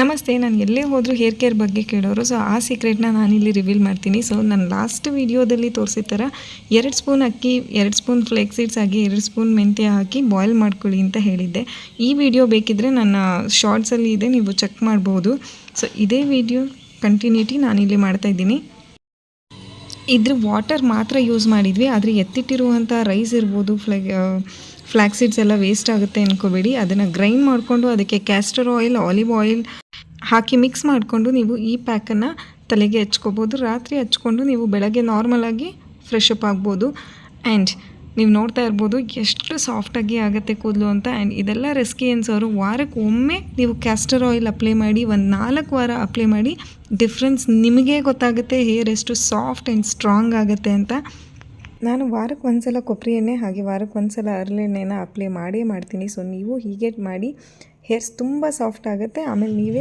ನಮಸ್ತೆ. ನಾನು ಎಲ್ಲೇ ಹೋದರೂ ಹೇರ್ ಕೇರ್ ಬಗ್ಗೆ ಕೇಳೋರು. ಸೊ ಆ ಸೀಕ್ರೆಟ್ನ ನಾನಿಲ್ಲಿ ರಿವೀಲ್ ಮಾಡ್ತೀನಿ. ಸೊ ನಾನು ಲಾಸ್ಟ್ ವೀಡಿಯೋದಲ್ಲಿ ತೋರಿಸಿದ ಥರ 2 ಸ್ಪೂನ್ ಅಕ್ಕಿ, 2 ಸ್ಪೂನ್ ಫ್ಲೇಕ್ಸ್ ಸೀಡ್ಸ್ ಹಾಕಿ 2 ಸ್ಪೂನ್ ಮೆಂತ್ಯ ಹಾಕಿ ಬಾಯ್ಲ್ ಮಾಡ್ಕೊಳ್ಳಿ ಅಂತ ಹೇಳಿದ್ದೆ. ಈ ವಿಡಿಯೋ ಬೇಕಿದ್ದರೆ ನನ್ನ ಶಾರ್ಟ್ಸಲ್ಲಿ ಇದೆ, ನೀವು ಚೆಕ್ ಮಾಡ್ಬೋದು. ಸೊ ಇದೇ ವಿಡಿಯೋ ಕಂಟಿನ್ಯೂಟಿ ನಾನಿಲ್ಲಿ ಮಾಡ್ತಾಯಿದ್ದೀನಿ. ಇದ್ರ ವಾಟರ್ ಮಾತ್ರ ಯೂಸ್ ಮಾಡಿದ್ವಿ, ಆದರೆ ಎತ್ತಿಟ್ಟಿರುವಂಥ ರೈಸ್ ಇರ್ಬೋದು, ಫ್ಲ್ಯಾಕ್ಸ್ ಸೀಡ್ಸ್ ಎಲ್ಲ ವೇಸ್ಟ್ ಆಗುತ್ತೆ ಅಂದ್ಕೋಬೇಡಿ. ಅದನ್ನು ಗ್ರೈಂಡ್ ಮಾಡಿಕೊಂಡು ಅದಕ್ಕೆ ಕ್ಯಾಸ್ಟರ್ ಆಯಿಲ್, ಆಲಿವ್ ಆಯಿಲ್ ಹಾಕಿ ಮಿಕ್ಸ್ ಮಾಡಿಕೊಂಡು ನೀವು ಈ ಪ್ಯಾಕನ್ನು ತಲೆಗೆ ಹಚ್ಕೋಬೋದು. ರಾತ್ರಿ ಹಚ್ಕೊಂಡು ನೀವು ಬೆಳಗ್ಗೆ ನಾರ್ಮಲಾಗಿ ಫ್ರೆಶ್ ಅಪ್ ಆಗ್ಬೋದು. ಆ್ಯಂಡ್ ನೀವು ನೋಡ್ತಾ ಇರ್ಬೋದು ಎಷ್ಟು ಸಾಫ್ಟಾಗಿ ಆಗುತ್ತೆ ಕೂದಲು ಅಂತ. ಆ್ಯಂಡ್ ಇದೆಲ್ಲ ರೆಸ್ಕಿಯನ್ಸ್ ಅವರು ವಾರಕ್ಕೆ ಒಮ್ಮೆ ನೀವು ಕ್ಯಾಸ್ಟರ್ ಆಯಿಲ್ ಅಪ್ಲೈ ಮಾಡಿ, ಒಂದು 4 ವಾರ ಅಪ್ಲೈ ಮಾಡಿ, ಡಿಫ್ರೆನ್ಸ್ ನಿಮಗೇ ಗೊತ್ತಾಗುತ್ತೆ ಹೇರ್ ಎಷ್ಟು ಸಾಫ್ಟ್ ಆ್ಯಂಡ್ ಸ್ಟ್ರಾಂಗ್ ಆಗುತ್ತೆ ಅಂತ. ನಾನು ವಾರಕ್ಕೆ ಒಂದ್ಸಲ ಕೊಬ್ಬರಿ ಎಣ್ಣೆ ಹಾಗೆ ವಾರಕ್ಕೆ ಒಂದ್ಸಲ ಹರಳೆಣ್ಣೆನ ಅಪ್ಲೈ ಮಾಡೇ ಮಾಡ್ತೀನಿ. ಸೊ ನೀವು ಹೀಗೆ ಮಾಡಿ ಹೇರ್ಸ್ ತುಂಬ ಸಾಫ್ಟ್ ಆಗುತ್ತೆ. ಆಮೇಲೆ ನೀವೇ